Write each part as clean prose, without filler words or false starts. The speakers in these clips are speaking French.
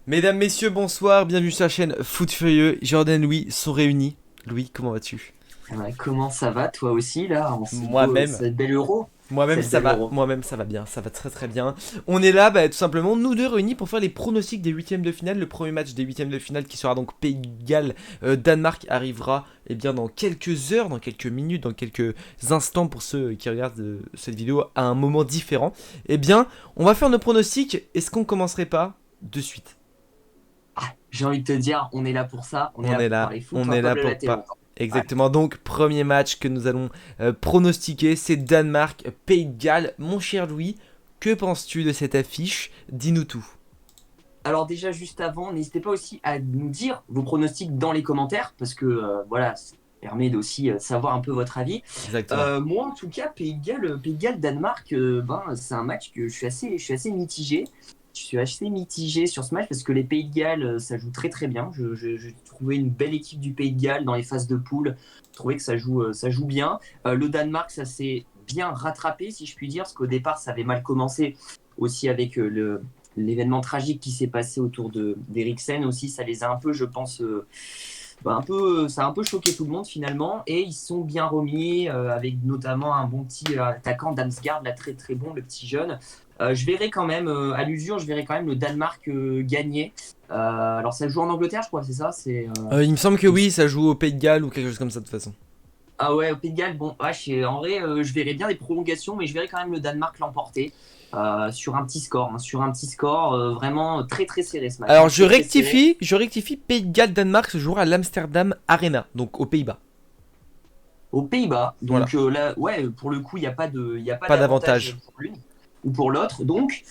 Mesdames, messieurs, bonsoir, bienvenue sur la chaîne Foot Furieux. Jordan et Louis sont réunis. Louis, comment vas-tu? Ouais, comment ça va, toi aussi, là, en Moi-même, cette belle euro? moi-même Cette ça belle va, euro. moi-même ça va bien, ça va très très bien. On est là, tout simplement, nous deux réunis pour faire les pronostics des huitièmes de finale. Le premier match des huitièmes de finale qui sera donc Pays de Galles, Danemark arrivera bien dans quelques heures, dans quelques minutes, dans quelques instants pour ceux qui regardent cette vidéo à un moment différent. Eh bien, on va faire nos pronostics. Est-ce qu'on commencerait pas de suite? Ah, j'ai envie de te dire, on est là pour ça, on est On là est pour là, parler foot, on on va est pas là pour blablater pas. longtemps. Ouais. Exactement. Donc, premier match que nous allons pronostiquer, c'est Danemark, Pays de Galles. Mon cher Louis, que penses-tu de cette affiche? Dis-nous tout. Alors déjà, juste avant, n'hésitez pas aussi à nous dire vos pronostics dans les commentaires, parce que, voilà, ça permet d'aussi savoir un peu votre avis. Exactement. Moi, en tout cas, Pays de Galles, Danemark, c'est un match que je suis assez mitigé. Je suis assez mitigé sur ce match parce que les Pays de Galles, ça joue très très bien. J'ai trouvé une belle équipe du Pays de Galles dans les phases de poule. Je trouvais que ça joue bien. Le Danemark, ça s'est bien rattrapé, si je puis dire, parce qu'au départ, ça avait mal commencé aussi avec l'événement tragique qui s'est passé autour d'Eriksen aussi. Ça les a un peu, je pense, ça a un peu choqué tout le monde finalement, et ils sont bien remis avec notamment un bon petit attaquant Damsgaard, là très très bon, le petit jeune. Je verrai quand même, à l'usure, je verrai quand même le Danemark gagner. Alors ça joue en Angleterre, je crois, c'est ça, Il me semble que oui, ça joue au Pays de Galles ou quelque chose comme ça de toute façon. Ah ouais, au Pays de Galles, bon, en vrai, je verrais bien des prolongations, mais je verrais quand même le Danemark l'emporter sur un petit score, hein, sur un petit score vraiment très très serré ce match, Alors, hein, très très serré. je rectifie, Pays de Galles, Danemark se jouera à l'Amsterdam Arena, donc aux Pays-Bas. Aux Pays-Bas. Voilà, Donc là, ouais, pour le coup, il y a pas pas d'avantage d'avantage. pour l'une ou pour l'autre. Donc,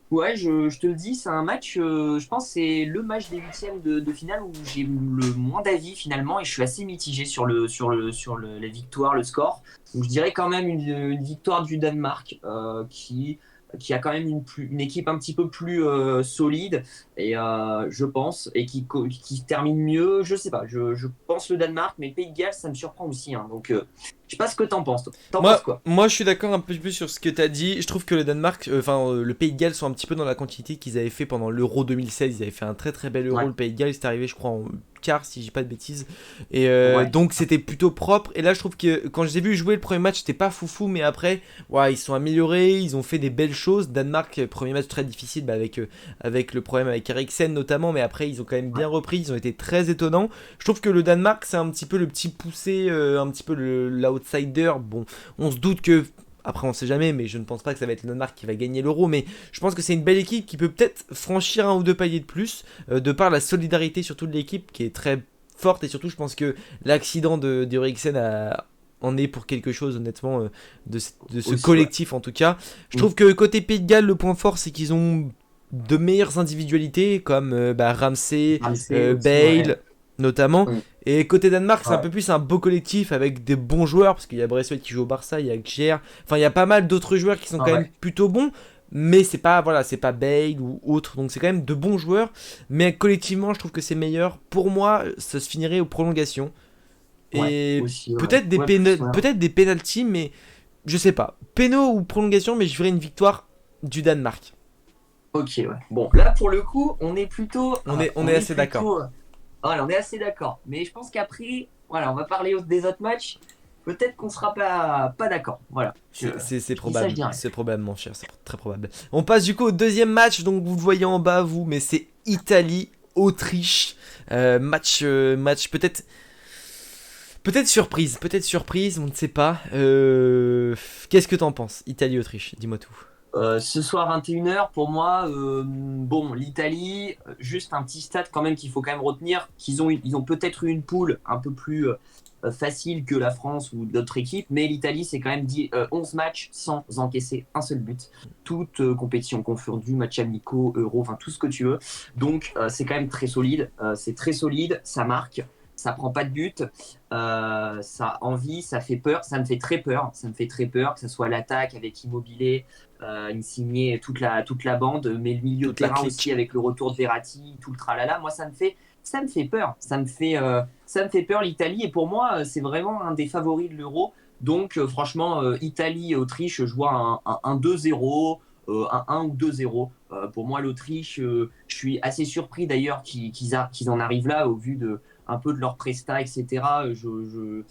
ouais, je te le dis, c'est un match, je pense que c'est le match des huitièmes de finale où j'ai le moins d'avis finalement, et je suis assez mitigé la victoire, le score. Donc je dirais quand même une victoire du Danemark qui a quand même une équipe un petit peu plus solide, et je pense, et qui termine mieux. Je sais pas, je pense le Danemark, mais Pays de Galles, ça me surprend aussi, hein. Donc je sais pas ce que t'en penses. T'en penses quoi? Moi, je suis d'accord un peu plus sur ce que tu as dit. Je trouve que le Danemark, le Pays de Galles sont un petit peu dans la continuité qu'ils avaient fait pendant l'Euro 2016. Ils avaient fait un très très bel Euro. Ouais, Le Pays de Galles, c'est arrivé, je crois, en quart, si je dis pas de bêtises. Et ouais, donc, c'était plutôt propre. Et là, je trouve que quand je les ai vus jouer le premier match, c'était pas foufou. Mais après, ouais, ils sont améliorés. Ils ont fait des belles choses. Danemark, premier match très difficile avec le problème avec Eriksen notamment. Mais après, ils ont quand même ouais. bien repris. Ils ont été très étonnants. Je trouve que le Danemark, c'est un petit peu le petit poussé, un petit peu l'outsider. Bon, on se doute que. Après, on sait jamais, mais je ne pense pas que ça va être le Danemark qui va gagner l'euro. Mais je pense que c'est une belle équipe qui peut peut-être franchir un ou deux paliers de plus, de par la solidarité surtout de l'équipe qui est très forte. Et surtout, je pense que l'accident de Eriksen en est pour quelque chose, honnêtement, de ce Aussi, ouais. collectif en tout cas. Je Mm. trouve que côté Pays de Galles, le point fort, c'est qu'ils ont de meilleures individualités, comme Ramsey, Ramsey aussi, ouais. Bale, notamment. Mm. Et côté Danemark, c'est un Ouais, peu plus un beau collectif avec des bons joueurs, parce qu'il y a Braithwaite qui joue au Barça, il y a Kjær, enfin il y a pas mal d'autres joueurs qui sont ah quand même ouais, plutôt bons, mais c'est pas voilà, c'est pas Bale ou autre, donc c'est quand même de bons joueurs, mais collectivement, je trouve que c'est meilleur. Pour moi, ça se finirait aux prolongations ouais, et aussi, ouais. Ouais, plus, ouais. peut-être des pénalties, mais je sais pas, péno ou prolongation, mais je verrais une victoire du Danemark. Ok, ouais. Bon, là, pour le coup, On est on est assez d'accord. plutôt, voilà, on est assez d'accord. Mais je pense qu'après, voilà, on va parler des autres matchs. Peut-être qu'on sera pas d'accord. Voilà. C'est Je dis ça, je probable, dis rien. c'est probable, mon cher, c'est très probable. On passe du coup au deuxième match, donc vous le voyez en bas, vous, mais c'est Italie-Autriche. Match peut-être surprise, on ne sait pas. Qu'est-ce que t'en penses, Italie-Autriche? Dis-moi tout. Ce soir 21 h pour moi, bon, l'Italie, juste un petit stat quand même qu'il faut quand même retenir, ils ont peut-être eu une poule un peu plus facile que la France ou d'autres équipes, mais l'Italie, c'est quand même 11 matchs sans encaisser un seul but. Toute compétition confondue, matchs amicaux, euro, enfin tout ce que tu veux. Donc c'est quand même très solide, c'est très solide, ça marque, ça prend pas de but, ça a envie, ça fait peur, ça me fait très peur, ça me fait très peur, que ce soit l'attaque avec Immobilier, Insigné, toute la bande, mais le milieu de Toute la terrain aussi clique. avec le retour de Verratti, tout le tralala. Moi, ça me fait peur. Ça me fait peur l'Italie. Et pour moi, c'est vraiment un des favoris de l'Euro. Donc, franchement, Italie et Autriche, je vois un 2-0, un 1 ou 2-0. Pour moi, l'Autriche, je suis assez surpris d'ailleurs qu'ils en arrivent là au vu de un peu de leur presta, etc. Je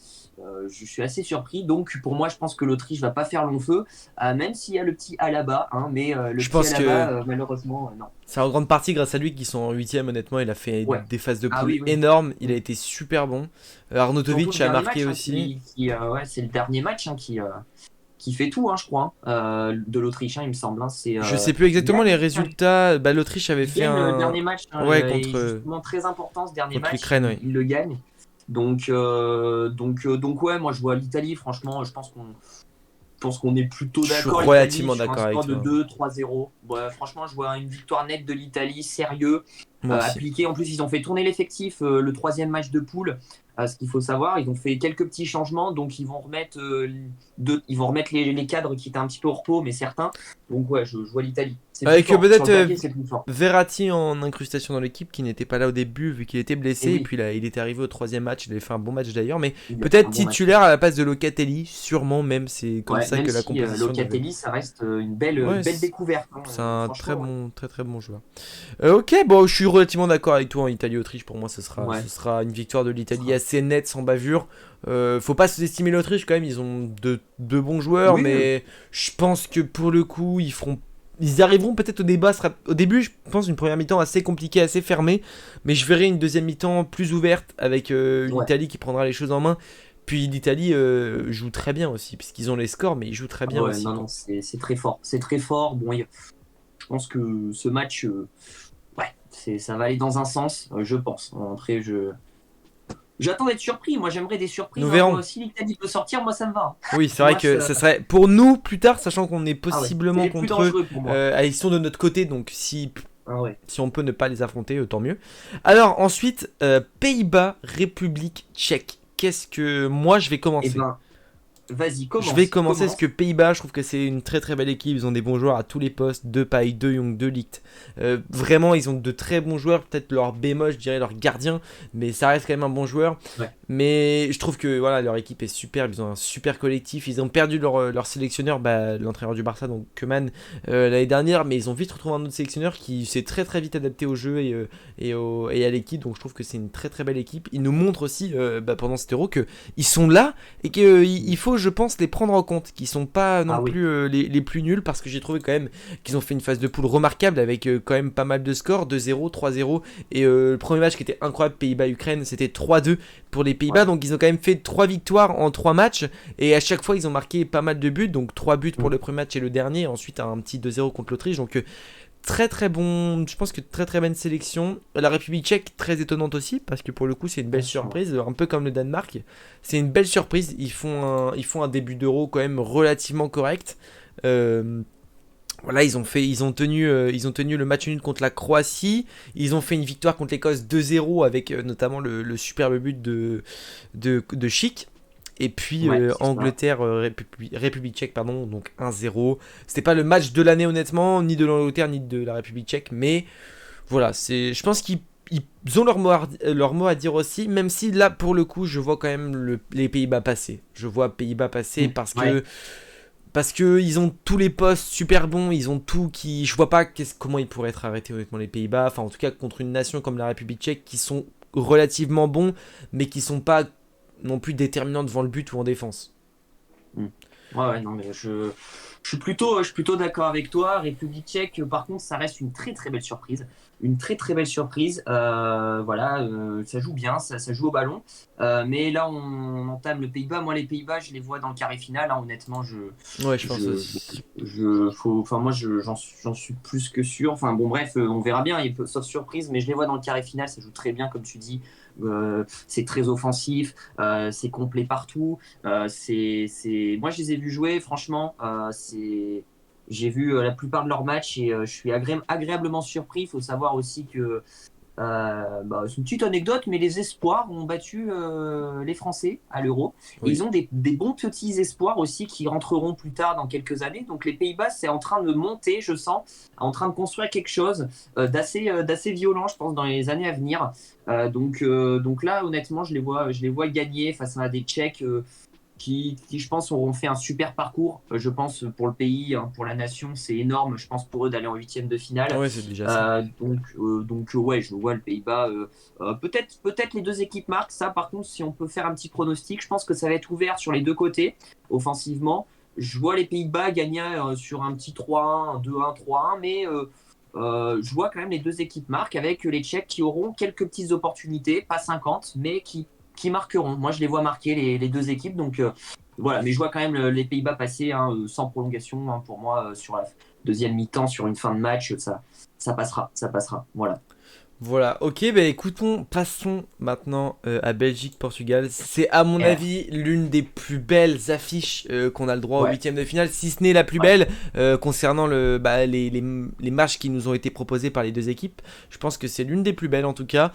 suis assez surpris. Donc, pour moi, je pense que l'Autriche va pas faire long feu, même s'il y a le petit Alaba, hein, mais le Je petit pense que Alaba, malheureusement, non. c'est en grande partie grâce à lui qu'ils sont en huitième. Honnêtement, il a fait Ouais. des phases de Ah poule oui, oui. énormes. Il a Mm. été super bon. Surtout le Arnautovic a dernier marqué match, hein, aussi. ouais, c'est le dernier match hein, qui fait tout, hein, je crois, de l'Autriche, hein, il me semble. Hein. Je sais plus Il exactement gagne, les résultats. Bah, l'Autriche avait il fait gagne le un. dernier match, hein, Ouais, et contre, justement très important ce dernier contre match, l'Ukraine, oui. il le gagne. Donc ouais, moi je vois l'Italie, franchement, je pense qu'on est plutôt Je suis d'accord, l'Italie, relativement sur un d'accord avec score de toi. 2-3-0. Ouais, franchement, je vois une victoire nette de l'Italie, sérieux, Moi aussi. appliqué. En plus, ils ont fait tourner l'effectif le troisième match de poule. Ce qu'il faut savoir, ils ont fait quelques petits changements, donc ils vont remettre les cadres qui étaient un petit peu au repos, mais certains. Donc ouais, je vois l'Italie. C'est plus Avec fort. Sur peut-être le papier, c'est plus fort. Verratti en incrustation dans l'équipe qui n'était pas là au début vu qu'il était Et blessé. Et oui, puis là, il était arrivé au troisième match. Il avait fait un bon match d'ailleurs. Mais il a fait peut-être un bon match. titulaire à la place de Locatelli. Sûrement même. C'est comme Ouais, ça même que la si composition devait. Locatelli, ça reste une Ouais, belle découverte. Hein, c'est un très franchement, ouais. bon, très très bon joueur. Ok, bon, je suis relativement d'accord avec toi en Italie-Autriche. Pour moi, Ouais. ce sera une victoire de l'Italie assez nette, sans bavure. Faut pas sous-estimer l'Autriche quand même. Ils ont de bons joueurs, Oui, mais je pense que pour le coup, ils arriveront peut-être au débat. Au début, je pense une première mi-temps assez compliquée, assez fermée, mais je verrai une deuxième mi-temps plus ouverte avec ouais. l'Italie qui prendra les choses en main. Puis l'Italie joue très bien aussi, puisqu'ils ont les scores, mais ils jouent très Ah bien ouais, aussi, non, quoi. non, c'est très fort. C'est très fort. Bon, je pense que ce match, ouais, ça va aller dans un sens, je pense. Après, j'attends d'être surpris. Moi, j'aimerais des Nous surprises. Hein. verrons. Moi, si l'Italie peut sortir, moi, ça me va. Hein. Oui, c'est vrai Moi, que ça serait pour nous plus tard, sachant qu'on est ah ouais, c'est possiblement les plus contre eux, dangereux pour moi. ils sont de notre côté, donc Ah ouais. si on peut ne pas les affronter, tant mieux. Alors ensuite, Pays-Bas, République tchèque. Qu'est-ce que moi je vais Eh commencer? ben, vas-y, Je vais commence, commencer parce que commence. Pays-Bas, je trouve que c'est une très très belle équipe. Ils ont des bons joueurs à tous les postes, De Paille, De Jong, De Ligt. Vraiment, ils ont de très bons joueurs. Peut-être leur bémol, je dirais leur gardien, mais ça reste quand même un bon joueur. Ouais. Mais je trouve que voilà, leur équipe est superbe. Ils ont un super collectif. Ils ont perdu leur sélectionneur, l'entraîneur du Barça, donc Koeman, l'année dernière, mais ils ont vite retrouvé un autre sélectionneur qui s'est très très vite adapté au jeu et à l'équipe. Donc je trouve que c'est une très très belle équipe. Ils nous montrent aussi pendant cet Euro que ils sont là et qu'il faut, je pense, les prendre en compte, qu'ils sont pas non Ah oui. plus les plus nuls, parce que j'ai trouvé quand même qu'ils ont fait une phase de poule remarquable avec quand même pas mal de scores, 2-0, 3-0, et le premier match qui était incroyable, Pays-Bas-Ukraine, c'était 3-2 pour les Pays-Bas, Ouais. donc ils ont quand même fait 3 victoires en 3 matchs, et à chaque fois ils ont marqué pas mal de buts, donc 3 buts pour Mm. le premier match et le dernier, ensuite un petit 2-0 contre l'Autriche, donc très très bon, je pense que très très bonne sélection. La République tchèque, très étonnante aussi, parce que pour le coup c'est une belle Bien sûr, ouais. surprise, un peu comme le Danemark. C'est une belle surprise, ils font un début d'Euro quand même relativement correct. Euh, voilà, ils ont tenu le match nul contre la Croatie. Ils ont fait une victoire contre l'Écosse 2-0 avec notamment le superbe but de Schick. Et puis Ouais, c'est ça. Angleterre, République tchèque, pardon, donc 1-0. C'était pas le match de l'année honnêtement, ni de l'Angleterre, ni de la République tchèque, mais voilà, je pense qu'ils ont leur mot à dire aussi, même si là pour le coup je vois quand même les Pays-Bas passer. Je vois Pays-Bas passer Mm. Ouais. parce que ils ont tous les postes super bons, ils ont tout qui. Je vois pas comment ils pourraient être arrêtés honnêtement les Pays-Bas. Enfin en tout cas contre une nation comme la République tchèque qui sont relativement bons, mais qui sont pas non plus déterminants devant le but ou en défense. Mm. Ouais, ouais, non, mais je suis plutôt d'accord avec toi. République tchèque, par contre, ça reste une très très belle surprise. Une très très belle surprise. Voilà, ça joue bien, ça joue au ballon. Mais là, on entame le Pays-Bas. Moi, les Pays-Bas, je les vois dans le carré final. Hein. Honnêtement, Ouais, je pense je, aussi. enfin, moi, j'en suis plus que sûr. Enfin, bon, bref, on verra bien. Sauf surprise, mais je les vois dans le carré final. Ça joue très bien, comme tu dis. C'est très offensif, c'est complet partout. Moi, je les ai vus jouer, franchement. J'ai vu la plupart de leurs matchs et je suis agréablement surpris. Il faut savoir aussi que c'est une petite anecdote, mais les espoirs ont battu les Français à l'Euro. Et Oui. ils ont des bons petits espoirs aussi qui rentreront plus tard dans quelques années. Donc les Pays-Bas, c'est en train de monter, je sens, en train de construire quelque chose d'assez violent, je pense, dans les années à venir. Donc là, honnêtement, je les vois gagner face à des Tchèques. je pense, auront fait un super parcours. Je pense, pour le pays, hein, pour la nation, c'est énorme, je pense, pour eux d'aller en huitième de finale. Ouais, c'est déjà ça. Ouais, je vois le Pays-Bas. Peut-être les deux équipes marquent. Ça, par contre, si on peut faire un petit pronostic, je pense que ça va être ouvert sur les deux côtés, offensivement. Je vois les Pays-Bas gagner sur un petit 3-1, 2-1, 3-1, mais je vois quand même les deux équipes marquent avec les Tchèques qui auront quelques petites opportunités, pas 50, mais qui marqueront. Moi, je les vois marquer les deux équipes. Donc voilà, mais je vois quand même les Pays-Bas passer, hein, sans prolongation, hein, pour moi, sur la deuxième mi-temps, sur une fin de match, ça passera, ça passera. Voilà. Voilà, ok, bah écoutons, passons maintenant à Belgique-Portugal. C'est à mon Eh, avis l'une des plus belles affiches qu'on a le droit au ouais, huitième de finale, si ce n'est la plus ouais. belle concernant les matchs qui nous ont été proposés par les deux équipes. Je pense que c'est l'une des plus belles en tout cas.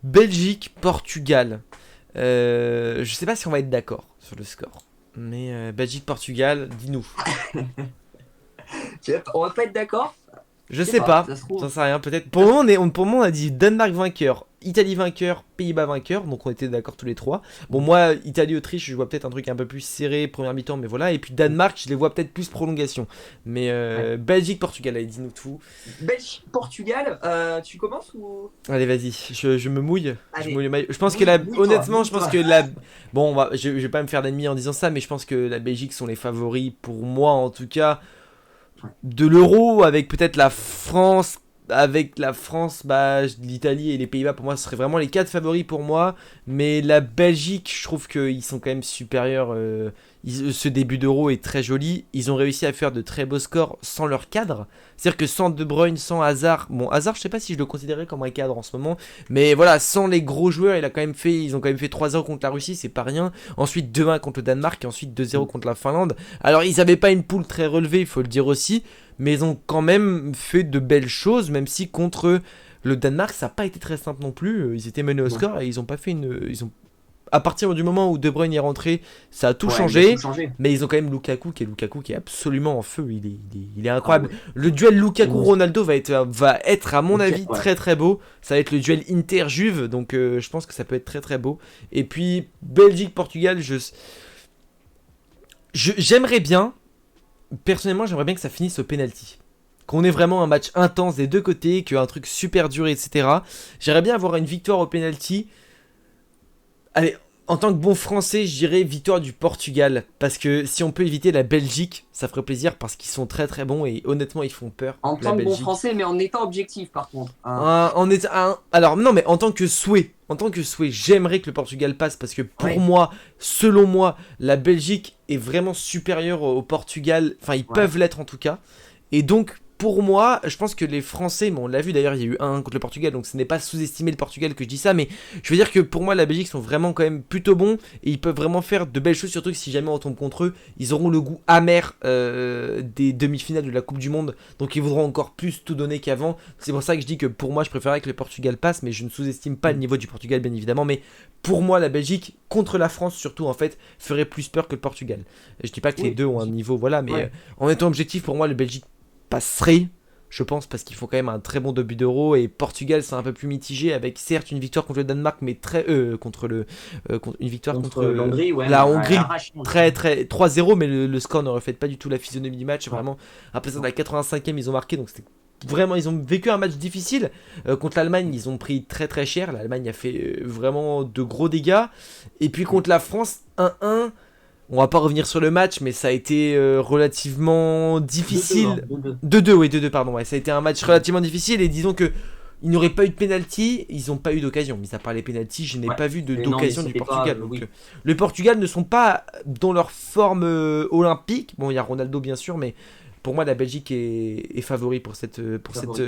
Belgique-Portugal. Je sais pas si on va être d'accord sur le score, mais Belgique-Portugal, dis-nous. On va pas être d'accord? Je Je sais sais pas, pas, ça se trouve. j'en sais rien, peut-être. Pour le moment, pour le moment, on a dit Danemark vainqueur, Italie vainqueur, Pays-Bas vainqueur, donc on était d'accord tous les trois. Bon, moi, Italie-Autriche, je vois peut-être un truc un peu plus serré, première mi-temps, mais voilà. Et puis Danemark, je les vois peut-être plus prolongation. Mais Ouais. Belgique-Portugal, allez, dis-nous tout. Belgique, Portugal, tu commences ou? Allez, vas-y, je me mouille. Je me mouille Allez, le maillot. Je pense que mouille, mouille-toi, honnêtement, je pense mouille-toi. que la. Bon, je vais pas me faire d'ennemis en disant ça, mais je pense que la Belgique sont les favoris, pour moi en tout cas, Ouais. de l'Euro, avec peut-être la France. Avec la France, bah, l'Italie et les Pays-Bas, pour moi, ce seraient vraiment les quatre favoris pour moi. Mais la Belgique, je trouve qu'ils sont quand même supérieurs. Ce début d'Euro est très joli. Ils ont réussi à faire de très beaux scores sans leur cadre. C'est-à-dire que sans De Bruyne, sans Hazard. Bon, Hazard, je sais pas si je le considérais comme un cadre en ce moment. Mais voilà, sans les gros joueurs, ils ont quand même fait 3-0 contre la Russie, c'est pas rien. Ensuite 2-1 contre le Danemark et ensuite 2-0 contre la Finlande. Alors, ils avaient pas une poule très relevée, il faut le dire aussi. Mais ils ont quand même fait de belles choses, même si contre le Danemark, ça n'a pas été très simple non plus. Ils étaient menés au Non. score et ils ont pas fait une. À partir du moment où De Bruyne est rentré, ça a tout Ouais, il a tout changé. changé. Mais ils ont quand même Lukaku qui est absolument en feu. Il est Ah incroyable. ouais. Le duel Et moi, Lukaku-Ronaldo va être, à mon ok, avis, ouais. très très beau. Ça va être le duel Inter-Juve. Donc je pense que ça peut être très très beau. Et puis Belgique-Portugal, j'aimerais bien. Personnellement, j'aimerais bien que ça finisse au penalty. Qu'on ait vraiment un match intense des deux côtés, qu'il y ait un truc super dur, etc. J'aimerais bien avoir une victoire au penalty. Allez, en tant que bon français, je dirais victoire du Portugal. Parce que si on peut éviter la Belgique, ça ferait plaisir parce qu'ils sont très très bons et honnêtement, ils font peur, En la tant que bon Belgique. français, mais en étant objectif, par contre, hein. Alors, non, mais en tant que souhait, j'aimerais que le Portugal passe parce que pour Ouais, moi, selon moi, la Belgique est vraiment supérieure au Portugal. Enfin, ils ouais. peuvent l'être en tout cas. Et donc, pour moi, je pense que les Français, bon, on l'a vu d'ailleurs, il y a eu un contre le Portugal, donc ce n'est pas sous-estimer le Portugal que je dis ça, mais je veux dire que pour moi, la Belgique sont vraiment quand même plutôt bons et ils peuvent vraiment faire de belles choses, surtout que si jamais on tombe contre eux, ils auront le goût amer des demi-finales de la Coupe du Monde, donc ils voudront encore plus tout donner qu'avant. C'est pour ça que je dis que pour moi, je préférerais que le Portugal passe, mais je ne sous-estime pas le niveau du Portugal, bien évidemment, mais pour moi, la Belgique, contre la France surtout, en fait, ferait plus peur que le Portugal. Je dis pas que les Oui, deux ont un niveau, voilà, mais ouais. en étant objectif, pour moi, le Belgique passerait, je pense, parce qu'ils font quand même un très bon début d'Euro. Et Portugal, c'est un peu plus mitigé, avec certes une victoire contre le Danemark, mais une victoire Contre contre l'Hongrie, ouais, mais la à Hongrie. l'arrache, non. Très très 3-0, mais le score ne reflète pas du tout la physionomie du match. Non, Vraiment, après ça, à non. la 85e, ils ont marqué, donc c'était vraiment, ils ont vécu un match difficile. Contre l'Allemagne, ils ont pris très très cher. L'Allemagne a fait vraiment de gros dégâts. Et puis contre la France, 1-1. On va pas revenir sur le match, mais ça a été relativement 2-2, hein, difficile. 2-2. 2-2, oui, 2-2, pardon. Ouais. Ça a été un match relativement difficile et disons que ils n'auraient pas eu de penalty, ils n'ont pas eu d'occasion. Mis à part les penalties, je n'ai Ouais. pas vu Mais non, mais d'occasion du c'était pas. Portugal. Donc, Oui. le Portugal ne sont pas dans leur forme olympique. Bon, il y a Ronaldo bien sûr, mais pour moi la Belgique est favori Favorite.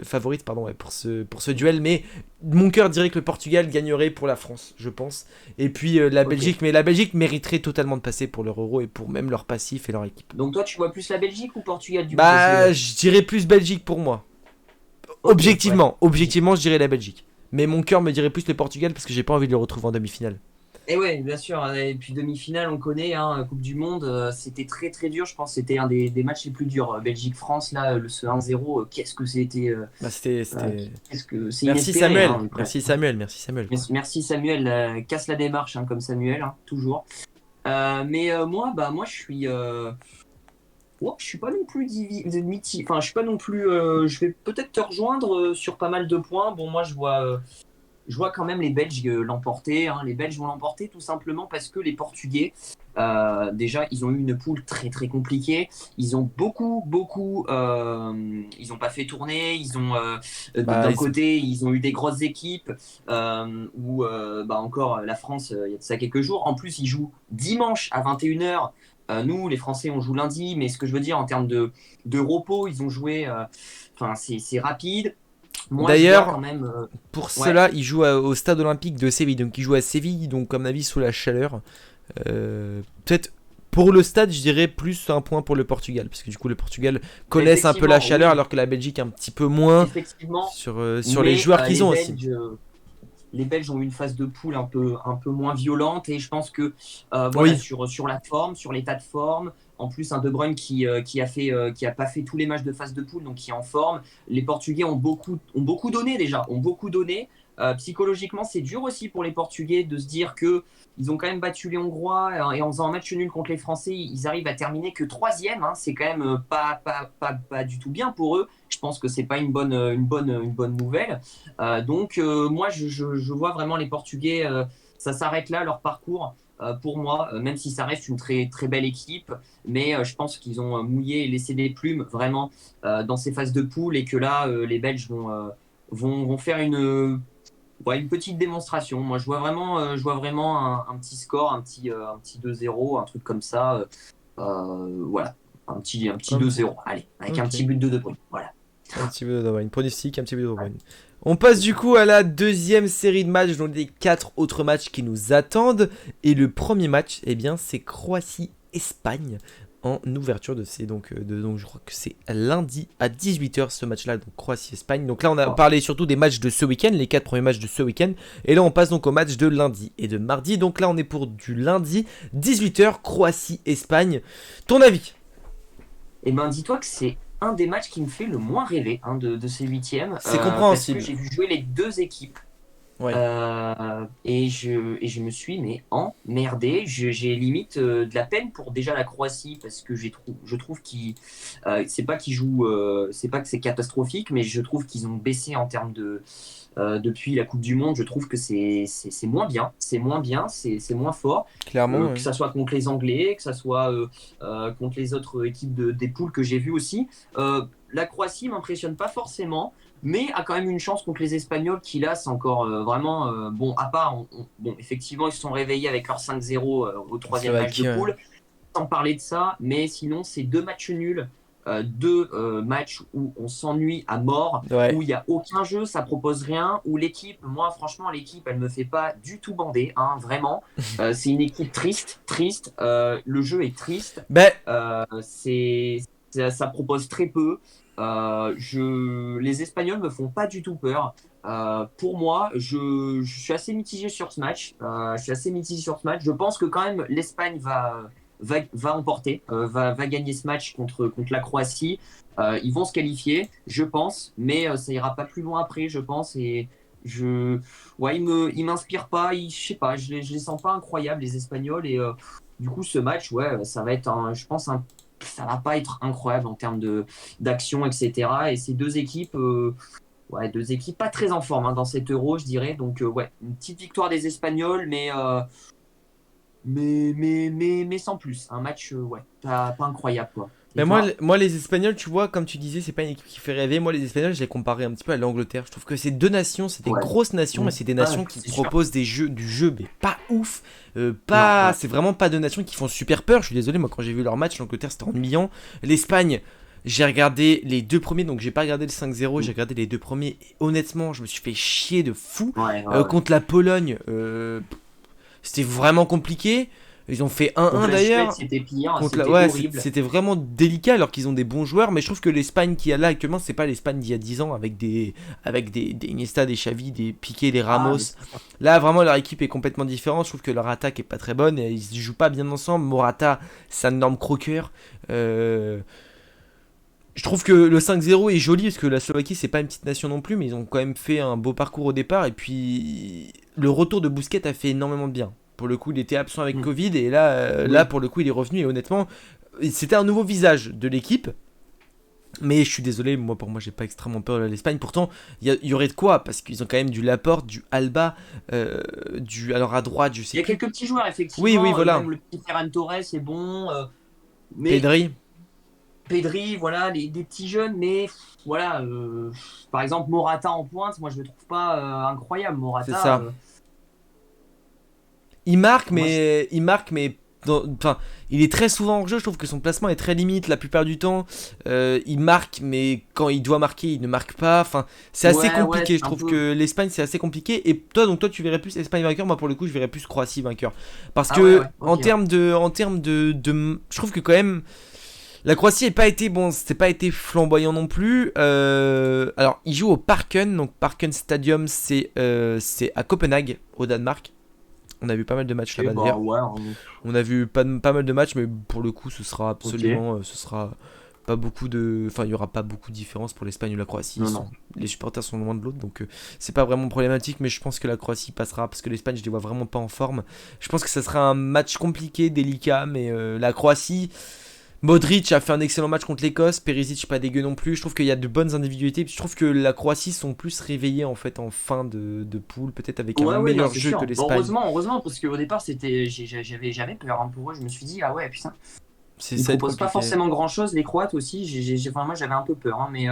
favorite pardon, ouais, pour ce duel. Mais mon cœur dirait que le Portugal gagnerait pour la France, je pense. Et puis la Ok. Belgique, mais la Belgique mériterait totalement de passer pour leur Euro et pour même leur passif et leur équipe. Donc toi, tu vois plus la Belgique ou Portugal du coup? Parce Bah, que. je dirais plus Belgique pour moi. Ok, ouais. Objectivement, je dirais la Belgique. Mais mon cœur me dirait plus le Portugal parce que j'ai pas envie de le retrouver en demi-finale. Et ouais, bien sûr. Et puis demi-finale, on connaît, hein, Coupe du Monde, c'était très très dur. Je pense que c'était un des matchs les plus durs. Belgique-France, là, ce 1-0, qu'est-ce que c'était Bah, euh, c'était. qu'est-ce que c'est Merci inespéré, Samuel. hein, Merci Samuel. Merci Samuel, quoi. Merci Samuel, casse la démarche, hein, comme Samuel, hein, toujours. Moi, je suis pas non plus enfin, je suis pas non plus. Je vais peut-être te rejoindre sur pas mal de points. Bon, moi, je vois quand même les Belges l'emporter, hein. Les Belges vont l'emporter tout simplement parce que les Portugais, déjà, ils ont eu une poule très très compliquée. Ils ont ils n'ont pas fait tourner. Bah, D'un côté, ils ont eu des grosses équipes encore la France, il y a de ça quelques jours. En plus, ils jouent dimanche à 21h. Nous, les Français, on joue lundi, mais ce que je veux dire en termes de repos, ils ont joué. Enfin, c'est rapide. Moi, je vois D'ailleurs, quand même. pour Ouais. cela, il joue au stade olympique de Séville. Donc il joue à Séville, donc comme avis sous la chaleur. Peut-être pour le stade, je dirais plus un point pour le Portugal. Parce que du coup, le Portugal connaissent un peu la Effectivement, chaleur, oui, alors que la Belgique un petit peu moins effectivement. sur les joueurs qu'ils ont aussi. Les Belges ont eu une phase de poule un peu moins violente et je pense que voilà Oui, sur la forme, sur l'état de forme, en plus un De Bruyne qui a pas fait tous les matchs de phase de poule donc qui est en forme. Les Portugais ont beaucoup donné déjà, ont beaucoup donné. Psychologiquement, c'est dur aussi pour les Portugais de se dire que ils ont quand même battu les Hongrois et en faisant un match nul contre les Français, ils arrivent à terminer que troisième. Hein. C'est quand même pas du tout bien pour eux. Je pense que c'est pas une bonne nouvelle. Moi, je vois vraiment les Portugais, ça s'arrête là, leur parcours. Pour moi, même si ça reste une très, très belle équipe, mais je pense qu'ils ont mouillé et laissé des plumes vraiment dans ces phases de poule et que là, les Belges vont faire une petite démonstration. Moi, je vois vraiment un petit score, un petit 2-0, un truc comme ça. Voilà, un petit ok. 2-0, allez, avec un Ok. petit but de De Bruyne. Voilà. Un petit peu de Bruyne. Pronostic, un petit peu de Bruyne. On passe du coup à la deuxième série de matchs, donc les 4 autres matchs qui nous attendent. Et le premier match, eh bien, c'est Croatie-Espagne en ouverture de ces. Donc je crois que c'est lundi à 18h ce match-là, donc Croatie-Espagne. Donc là, on a parlé surtout des matchs de ce week-end, les 4 premiers matchs de ce week-end. Et là, on passe donc au match de lundi et de mardi. Donc là, on est pour du lundi, 18h, Croatie-Espagne. Ton avis? Et ben, dis-toi que c'est un des matchs qui me fait le moins rêver de ces huitièmes, C'est parce que compréhensible. j'ai vu jouer les deux équipes Ouais. et je me suis mais emmerdé. J'ai limite de la peine pour déjà la Croatie parce que je trouve c'est pas que c'est catastrophique, mais je trouve qu'ils ont baissé en termes depuis la Coupe du Monde. Je trouve que c'est moins bien, c'est moins fort. Clairement, Que ouais. ça soit contre les Anglais, que ça soit contre les autres équipes des poules que j'ai vues aussi. La Croatie m'impressionne pas forcément, mais a quand même une chance contre les Espagnols qui là c'est encore vraiment bon. À part, bon effectivement ils se sont réveillés avec leur 5-0 au La troisième match de Slovaquie, ouais. poule, sans parler de ça, mais sinon c'est deux matchs nuls. Deux matchs où on s'ennuie à mort, Ouais. où il n'y a aucun jeu, ça propose rien, où l'équipe, moi franchement l'équipe elle me fait pas du tout bander, hein, vraiment. C'est une équipe triste. Le jeu est triste. Ben, Ça propose très peu. Les Espagnols me font pas du tout peur. Pour moi, je suis assez mitigé sur ce match. Je suis assez mitigé sur ce match. Je pense que quand même l'Espagne va emporter, va gagner ce match contre la Croatie. Ils vont se qualifier, je pense, mais ça ira pas plus loin après, je pense. Et je, ouais, ils m'inspirent pas. Je sais pas, je les sens pas incroyables les Espagnols. Et du coup, ce match, ouais, ça va être, je pense, ça va pas être incroyable en termes d'action, etc. Et ces deux équipes pas très en forme hein, dans cet Euro, je dirais. Donc, ouais, une petite victoire des Espagnols, mais sans plus. Un match, ouais, pas incroyable, quoi. Et mais moi, toi? moi, les Espagnols, tu vois, comme tu disais, c'est pas une équipe qui fait rêver. Moi, les Espagnols, je les comparais un petit peu à l'Angleterre. Je trouve que ces deux nations, c'est des Ouais. grosses nations, mais c'est des Ah, nations qui c'est sûr. proposent du jeu, mais pas ouf. Non, ouais. C'est vraiment pas deux nations qui font super peur. Je suis désolé, moi, quand j'ai vu leur match, l'Angleterre, c'était ennuyant. L'Espagne, j'ai regardé les deux premiers, donc j'ai pas regardé le 5-0, j'ai regardé les deux premiers. Et honnêtement, je me suis fait chier de fou. Ouais. Contre la Pologne, c'était vraiment compliqué. Ils ont fait Contre 1-1 la Suède, d'ailleurs. c'était pire, Contre la... c'était Ouais, horrible. c'était vraiment délicat alors qu'ils ont des bons joueurs, mais je trouve que l'Espagne qui a là actuellement, c'est pas l'Espagne d'il y a 10 ans avec des Iniesta, des Xavi, des Piqué, des Ah, Ramos. mais c'est sûr. Là, vraiment, leur équipe est complètement différente. Je trouve que leur attaque est pas très bonne et ils jouent pas bien ensemble. Morata, c'est un énorme croqueur. Euh, Je trouve que le 5-0 est joli parce que la Slovaquie, c'est pas une petite nation non plus, mais ils ont quand même fait un beau parcours au départ. Et puis, le retour de Bousquet a fait énormément de bien. Pour le coup, il était absent avec Mm. Covid et là, Oui. là, pour le coup, il est revenu et honnêtement, c'était un nouveau visage de l'équipe. Mais je suis désolé, moi pour moi j'ai pas extrêmement peur de l'Espagne. Pourtant, il y aurait de quoi parce qu'ils ont quand même du Laporte, du Alba, alors à droite, je sais Il y a plus. quelques petits joueurs, Oui, oui, effectivement. voilà. Même le petit Ferran Torres est bon. Mais Pedri, Pedri, voilà, des petits jeunes. Mais voilà, par exemple, Morata en pointe, moi je le trouve pas incroyable. c'est Morata, ça. moi, Il marque, mais enfin, il est très souvent en jeu. Je trouve que son placement est très limite la plupart du temps. Il marque, mais quand il doit marquer, il ne marque pas. Enfin, c'est assez ouais, compliqué. Je c'est un trouve peu. que l'Espagne c'est assez compliqué. Et toi, donc toi, tu verrais plus Espagne vainqueur. Moi, pour le coup, je verrais plus Croatie vainqueur. Parce Ah ouais, que ouais, ok. Ouais. en termes je trouve que quand même. La Croatie n'a pas été bon, c'était pas été flamboyant non plus. Alors, ils jouent au Parken, donc Parken Stadium, c'est à Copenhague, au Danemark. On a vu pas mal de matchs Ok, là-bas bah d'ailleurs. ouais, On a vu pas mal de matchs, mais pour le coup, ce sera ok. absolument, ce sera pas beaucoup de, enfin, il y aura pas beaucoup de différence pour l'Espagne ou la Croatie. Non, non. Les supporters sont loin de l'autre, donc c'est pas vraiment problématique. Mais je pense que la Croatie passera parce que l'Espagne, je les vois vraiment pas en forme. Je pense que ça sera un match compliqué, délicat, mais la Croatie. Modric a fait un excellent match contre l'Écosse, Perisic pas dégueu non plus. Je trouve qu'il y a de bonnes individualités. Puis je trouve que la Croatie sont plus réveillés en fait en fin de poule, peut-être avec un Ouais, ouais, non, meilleur c'est jeu que sûr. Bon, l'Espagne. heureusement, parce qu'au départ, j'avais peur hein, pour eux. Je me suis dit, ah ouais, putain, C'est ils ça va être proposent pas compliqué. forcément grand-chose, les Croates aussi. Enfin, moi, j'avais un peu peur, hein, mais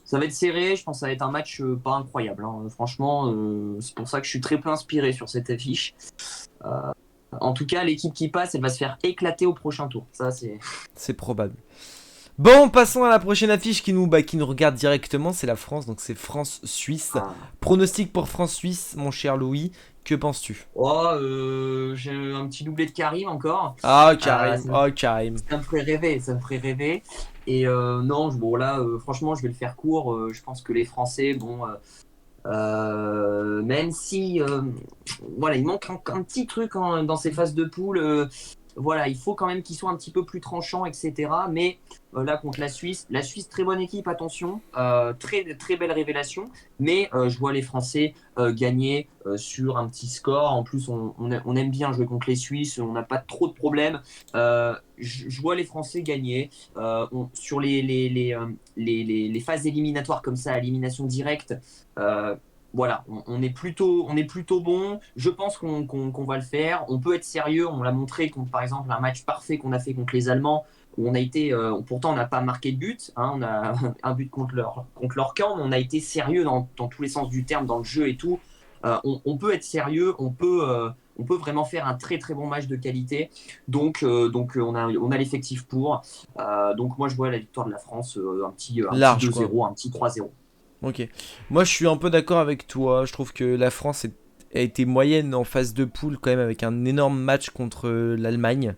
ça va être serré. Je pense que ça va être un match pas incroyable, hein. Franchement, c'est pour ça que je suis très peu inspiré sur cette affiche. Euh, En tout cas, l'équipe qui passe, elle va se faire éclater au prochain tour. Ça, c'est. C'est probable. Bon, passons à la prochaine affiche qui nous regarde directement, c'est la France, donc c'est France-Suisse. Ah. Pronostic pour France-Suisse, mon cher Louis, que penses-tu? Oh, j'ai un petit doublé de Karim encore. Ah, Euh, Karim, ça, oh, Karim. ça me ferait rêver, ça me ferait rêver. Et non, bon là, franchement, je vais le faire court. Je pense que les Français, bon, même si, voilà, il manque un petit truc hein, dans ces phases de poule. Voilà, il faut quand même qu'ils soient un petit peu plus tranchants, etc. Mais là, contre la Suisse, très bonne équipe, attention, très, très belle révélation. Mais je vois les Français gagner sur un petit score. En plus, on aime bien jouer contre les Suisses, on n'a pas trop de problèmes. Je vois les Français gagner. Sur les phases éliminatoires comme ça, élimination directe, euh, voilà, on est plutôt bon. Je pense qu'on va le faire. On peut être sérieux. On l'a montré contre, par exemple, un match parfait qu'on a fait contre les Allemands, où on a été, pourtant, on n'a pas marqué de but. Hein, on a un but contre leur camp, mais on a été sérieux dans tous les sens du terme, dans le jeu et tout. On peut être sérieux. On peut vraiment faire un très très bon match de qualité. Donc on a l'effectif pour. Donc moi, je vois la victoire de la France, un petit Large, quoi. 2-0, un petit 3-0. Ok. Moi, je suis un peu d'accord avec toi. Je trouve que la France a été moyenne en phase de poule, quand même, avec un énorme match contre l'Allemagne.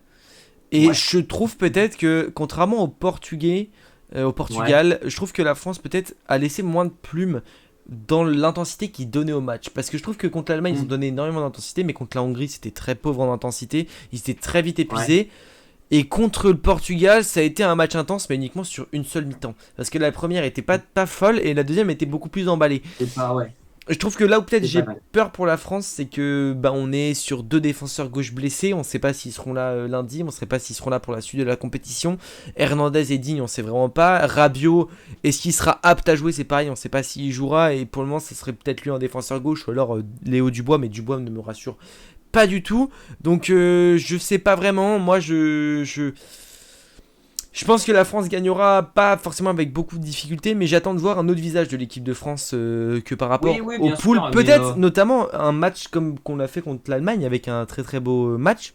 Et Ouais, je trouve peut-être que, contrairement aux Portugais, au ouais. Portugal, je trouve que la France peut-être a laissé moins de plumes dans l'intensité qu'ils donnaient au match. Parce que je trouve que contre l'Allemagne, ils ont Mm. donné énormément d'intensité, mais contre la Hongrie, c'était très pauvre en intensité. Ils étaient très vite Ouais, épuisés. Et contre le Portugal, ça a été un match intense, mais uniquement sur une seule mi-temps. Parce que la première était pas folle et la deuxième était beaucoup plus emballée. c'est pas, ouais, Je trouve que là où peut-être c'est pas j'ai mal. peur pour la France, c'est que bah, on est sur deux défenseurs gauche blessés. On ne sait pas s'ils seront là lundi, on ne sait pas s'ils seront là pour la suite de la compétition. Hernandez et Digne, on ne sait vraiment pas. Rabiot, est-ce qu'il sera apte à jouer? C'est pareil, on ne sait pas s'il jouera. Et pour le moment, ce serait peut-être lui en défenseur gauche ou alors Léo Dubois, mais Dubois ne me rassure pas du tout. Donc je sais pas vraiment. Moi, je pense que la France gagnera pas forcément avec beaucoup de difficultés, mais j'attends de voir un autre visage de l'équipe de France que par Oui, rapport oui, aux bien poules. sûr, mais Peut-être notamment un match comme qu'on l'a fait contre l'Allemagne avec un très très beau match.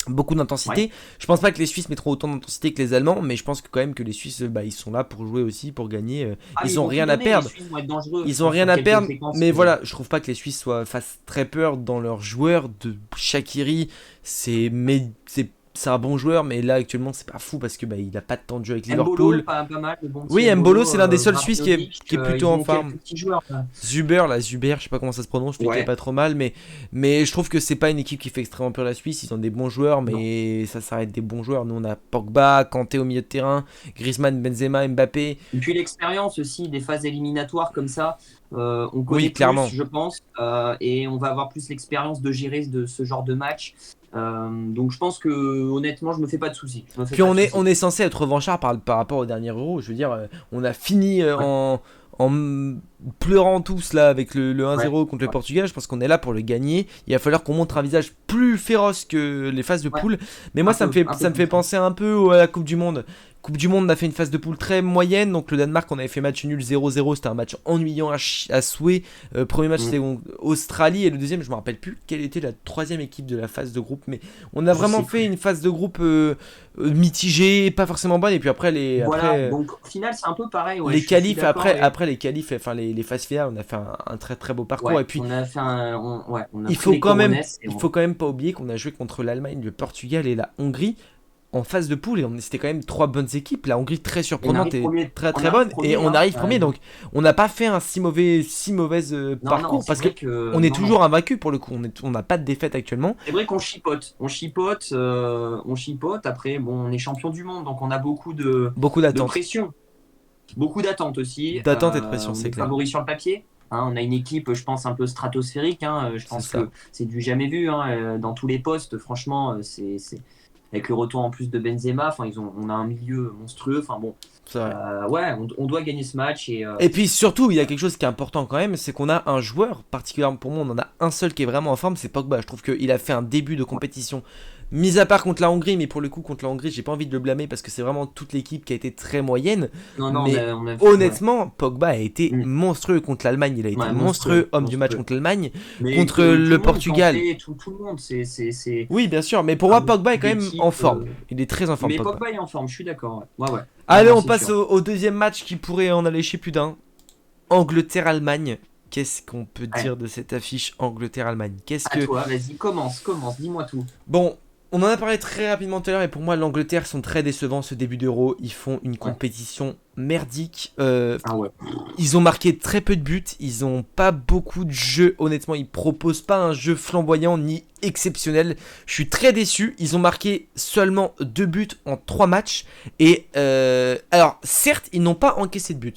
Beaucoup ouais. d'intensité. Je pense pas que les Suisses mettront autant d'intensité que les Allemands, mais je pense que quand même que les Suisses, bah, ils sont là pour jouer aussi, pour gagner. Ah, mais Ils ils ont vont tout rien à donner, les perdre. Suisses vont être dangereux, je Ils ont pense, rien sur à quelques perdre, séquences. mais voilà, je trouve pas que les Suisses fassent très peur dans leurs joueurs. De Shaqiri, c'est c'est un bon joueur, mais là actuellement c'est pas fou parce que bah, il a pas de temps de jeu avec Mbolo, Liverpool. pas mal, le bon petit Oui, Mbolo, Mbolo, c'est l'un des seuls Suisses Martinovic, qui est plutôt ils en ont quelques forme. petits joueurs là. Zuber, je sais pas comment ça se prononce, je sais qu'il est Ouais, pas trop mal, mais je trouve que c'est pas une équipe qui fait extrêmement peur la Suisse. Ils ont des bons joueurs, non. mais ça s'arrête des bons joueurs. Nous, on a Pogba, Kanté au milieu de terrain, Griezmann, Benzema, Mbappé. Et puis l'expérience aussi des phases éliminatoires comme ça, on connaît Oui, plus, clairement. je pense, et on va avoir plus l'expérience de gérer de ce genre de match. Donc je pense que honnêtement, je me fais pas de soucis. Je me fais Puis pas de on soucis. est censé être revanchard par rapport au dernier Euro. Je veux dire, on a fini Ouais, en pleurant tous là avec le ouais, 1-0 contre le ouais, Portugal. Je pense qu'on est là pour le gagner. Il va falloir qu'on montre un visage plus féroce que les phases de ouais, poule. Mais moi, un peu ça me fait plus. Ouais. penser un peu à la Coupe du Monde. Coupe du Monde, on a fait une phase de poule très moyenne. Donc le Danemark, on avait fait match nul 0-0. C'était un match ennuyant à souhait. Premier match, Mm. c'était Australie. Et le deuxième, je me rappelle plus quelle était la troisième équipe de la phase de groupe. Mais on a Je vraiment sais fait plus. une phase de groupe mitigée, pas forcément bonne. Et puis Voilà, donc au final, c'est un peu pareil. Ouais, les je suis qualifs, d'accord. après les qualifs, enfin les phases finales, on a fait un très très beau parcours. Ouais, Et puis, ouais, on a pris les coronets. il faut quand même pas oublier qu'on a joué contre l'Allemagne, le Portugal et la Hongrie en phase de poule. Et c'était quand même trois bonnes équipes. La Hongrie très On surprenante arrive et premier, très on très arrive bonne. Et premier, on hein. arrive premier. Donc, on n'a pas fait un si mauvaise Non, non, parcours c'est parce que vrai que on est non, non. toujours invaincu pour le coup. On n'a pas de défaite actuellement. C'est vrai qu'on chipote, on chipote. Après, bon, on est champion du monde, donc on a beaucoup Beaucoup de d'attentes. pression, beaucoup d'attentes aussi. D'attentes et de pression, On c'est est clair. favori sur le papier. Hein, on a une équipe, je pense, un peu stratosphérique. Hein. Je C'est pense ça. que c'est du jamais vu hein, dans tous les postes. Franchement, avec le retour en plus de Benzema, enfin, on a un milieu monstrueux. Enfin bon, C'est vrai. ouais, on doit gagner ce match Et puis surtout, il y a quelque chose qui est important quand même, c'est qu'on a un joueur, particulièrement pour moi, on en a un seul qui est vraiment en forme, c'est Pogba. Je trouve qu'il a fait un début de ouais. compétition, mis à part contre la Hongrie, mais pour le coup, contre la Hongrie, j'ai pas envie de le blâmer parce que c'est vraiment toute l'équipe qui a été très moyenne. Non, non, Mais ouais. honnêtement, Pogba a été Mm. monstrueux contre l'Allemagne, il a été Ouais, monstrueux, monstrueux, homme du match monstrueux. contre l'Allemagne, Mais contre que tout le le monde, Portugal. Kanté, tout le monde, c'est Oui, bien sûr, mais pour un moi, esprit Pogba est quand même en d'équipe. forme. Il est très en forme, Mais Pogba. Pogba est en forme, je suis d'accord. Ouais, ouais. Ouais. Non, Allez, non, on c'est passe sûr. au deuxième match qui pourrait en allécher plus d'un. Angleterre-Allemagne. Qu'est-ce qu'on peut Ouais. dire de cette affiche Angleterre-Allemagne? Qu'est-ce À que... toi, vas-y, commence, dis-moi tout. Bon, on en a parlé très rapidement tout à l'heure et pour moi l'Angleterre sont très décevants ce début d'Euro. Ils font une Ouais. compétition merdique. Ah ouais. Ils ont marqué très peu de buts. Ils ont pas beaucoup de jeux. Honnêtement, ils proposent pas un jeu flamboyant ni exceptionnel. Je suis très déçu. Ils ont marqué seulement 2 buts en 3 matchs. Et alors, certes, ils n'ont pas encaissé de buts.